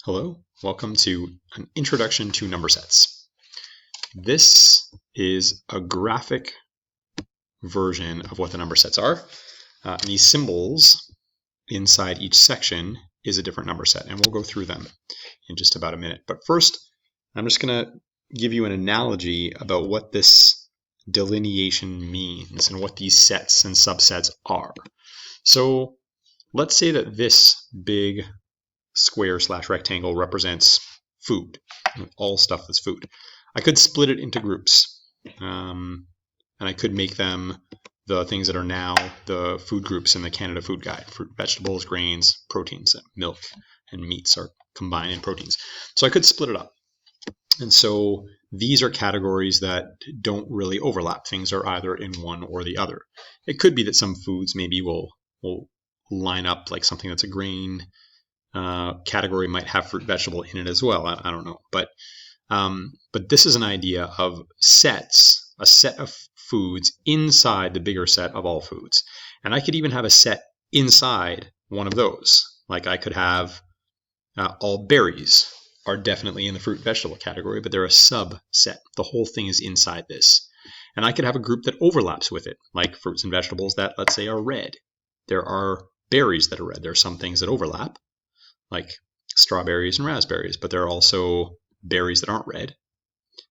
Hello, welcome to an introduction to number sets. This is a graphic version of what the number sets are. And these symbols inside each section is a different number set, and we'll go through them in just about a minute. But first, I'm just going to give you an analogy about what this delineation means and what these sets and subsets are. So let's say that this big square/rectangle represents food, all stuff that's food. I could split it into groups, and I could make them the things that are now the food groups in the Canada Food Guide. Fruit, vegetables, grains, proteins, milk, and meats are combined in proteins. So I could split it up. And so these are categories that don't really overlap. Things are either in one or the other. It could be that some foods maybe will line up, like something that's a grain category might have fruit vegetable in it as well. I don't know, but this is an idea of sets, a set of foods inside the bigger set of all foods. And I could even have a set inside one of those. Like I could have all berries are definitely in the fruit vegetable category, but they're a subset. The whole thing is inside this. And I could have a group that overlaps with it, like fruits and vegetables that, let's say, are red. There are berries that are red. There are some things that overlap, like strawberries and raspberries, but there are also berries that aren't red,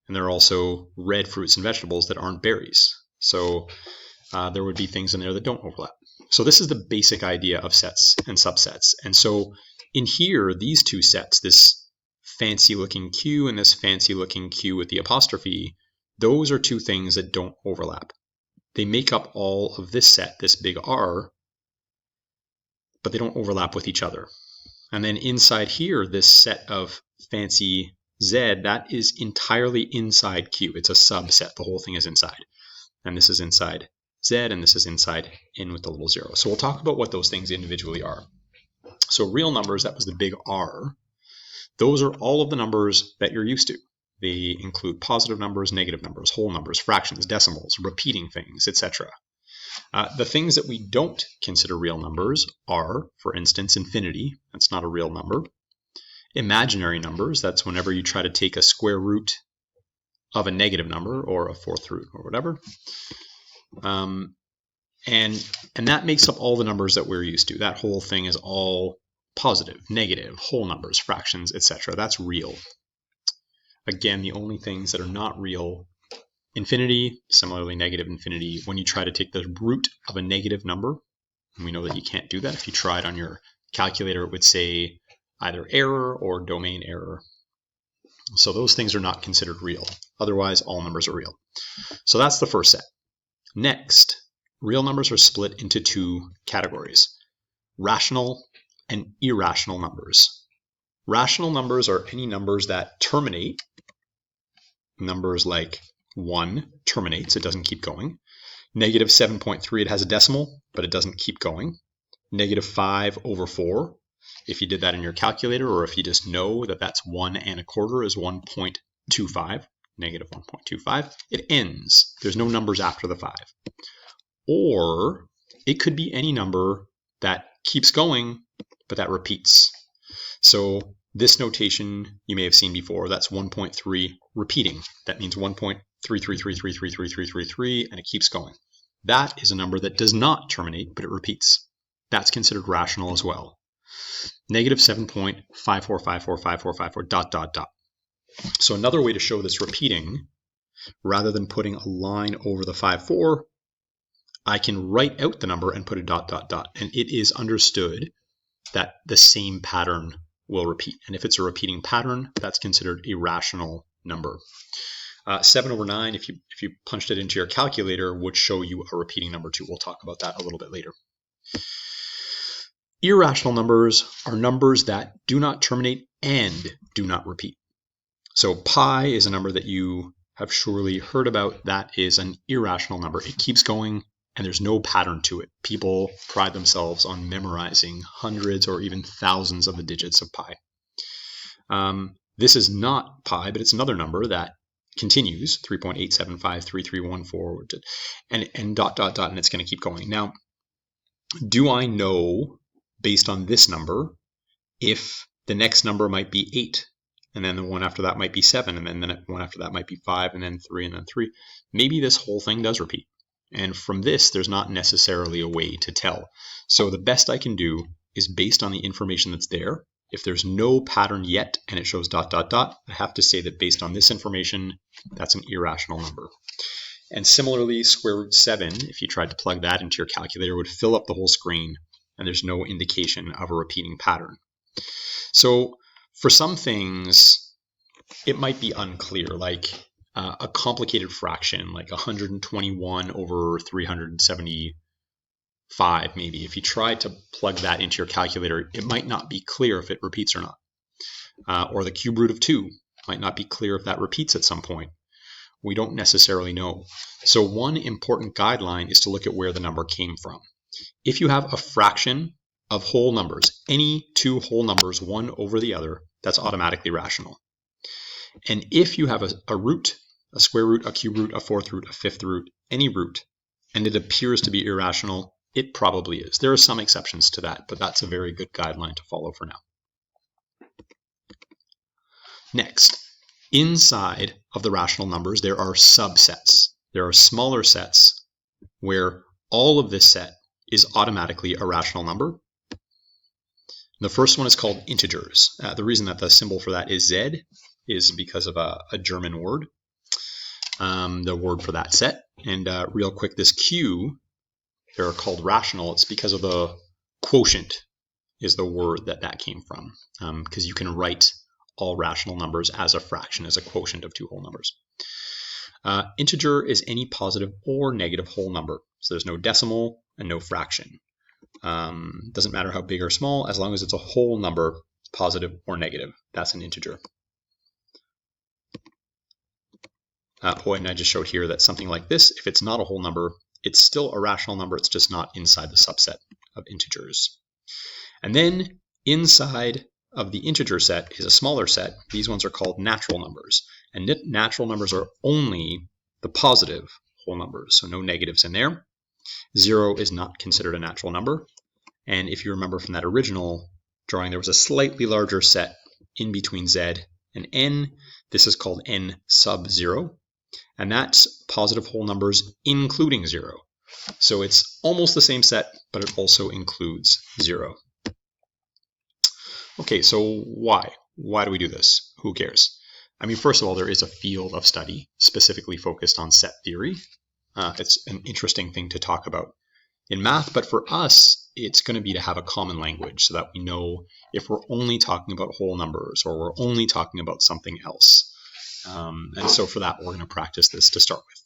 and there are also red fruits and vegetables that aren't berries. So there would be things in there that don't overlap. So this is the basic idea of sets and subsets. And so in here, these two sets, this fancy looking Q and this fancy looking Q with the apostrophe, those are two things that don't overlap. They make up all of this set, this big R, but they don't overlap with each other. And then inside here, this set of fancy Z, that is entirely inside Q. It's a subset. The whole thing is inside. And this is inside Z, and this is inside N with the little zero. So we'll talk about what those things individually are. So real numbers, that was the big R. Those are all of the numbers that you're used to. They include positive numbers, negative numbers, whole numbers, fractions, decimals, repeating things, etc. The things that we don't consider real numbers are, for instance, infinity. That's not a real number. Imaginary numbers, that's whenever you try to take a square root of a negative number or a fourth root or whatever. And that makes up all the numbers that we're used to. That whole thing is all positive, negative, whole numbers, fractions, etc. That's real. Again, the only things that are not real, infinity, similarly negative infinity, when you try to take the root of a negative number, and we know that you can't do that. If you tried on your calculator, it would say either error or domain error. So those things are not considered real. Otherwise, all numbers are real. So that's the first set. Next, real numbers are split into two categories: rational and irrational numbers. Rational numbers are any numbers that terminate. Numbers like 1 terminates, it doesn't keep going. Negative 7.3, it has a decimal, but it doesn't keep going. Negative 5/4, if you did that in your calculator, or if you just know that that's 1 1/4 is 1.25, negative 1.25, it ends. There's no numbers after the 5. Or it could be any number that keeps going, but that repeats. So this notation you may have seen before, that's 1.3 repeating. That means 1.333333333, and it keeps going. That is a number that does not terminate, but it repeats. That's considered rational as well. Negative 7.54545454 ... So another way to show this repeating, rather than putting a line over the 5,4, I can write out the number and put a ... And it is understood that the same pattern will repeat. And if it's a repeating pattern, that's considered a rational number. 7/9, if you punched it into your calculator, would show you a repeating number too. We'll talk about that a little bit later. Irrational numbers are numbers that do not terminate and do not repeat. So pi is a number that you have surely heard about. That is an irrational number. It keeps going, and there's no pattern to it. People pride themselves on memorizing hundreds or even thousands of the digits of pi. This is not pi, but it's another number that continues, 3.8753314, and ... and it's going to keep going. Now, do I know, based on this number, if the next number might be 8, and then the one after that might be 7, and then the one after that might be 5, and then 3, and then 3. Maybe this whole thing does repeat. And from this, there's not necessarily a way to tell. So the best I can do is based on the information that's there. If there's no pattern yet and it shows ... I have to say that based on this information, that's an irrational number. And similarly, square root 7, if you tried to plug that into your calculator, would fill up the whole screen, and there's no indication of a repeating pattern. So for some things, it might be unclear, like a complicated fraction, like 121 over 375, maybe. If you try to plug that into your calculator, it might not be clear if it repeats or not. Or the cube root of 2 might not be clear if that repeats at some point. We don't necessarily know. So one important guideline is to look at where the number came from. If you have a fraction of whole numbers, any two whole numbers, one over the other, that's automatically rational. And if you have a root, a square root, a cube root, a fourth root, a fifth root, any root, and it appears to be irrational, it probably is. There are some exceptions to that, but that's a very good guideline to follow for now. Next, inside of the rational numbers, there are subsets. There are smaller sets where all of this set is automatically a rational number. The first one is called integers. The reason that the symbol for that is Z is because of a German word, the word for that set. And real quick, this Q, they're called rational. It's because of the quotient is the word that came from, because you can write all rational numbers as a fraction, as a quotient of two whole numbers. Integer is any positive or negative whole number. So there's no decimal and no fraction. Doesn't matter how big or small, as long as it's a whole number, positive or negative. That's an integer. And I just showed here that something like this, if it's not a whole number, it's still a rational number. It's just not inside the subset of integers. And then inside of the integer set is a smaller set. These ones are called natural numbers. And natural numbers are only the positive whole numbers, so no negatives in there. 0 is not considered a natural number. And if you remember from that original drawing, there was a slightly larger set in between Z and N. This is called N sub 0. And that's positive whole numbers including 0. So it's almost the same set, but it also includes 0. Okay, so why? Why do we do this? Who cares? I mean, first of all, there is a field of study specifically focused on set theory. It's an interesting thing to talk about in math, but for us, it's going to be to have a common language so that we know if we're only talking about whole numbers or we're only talking about something else. And so for that, we're going to practice this to start with.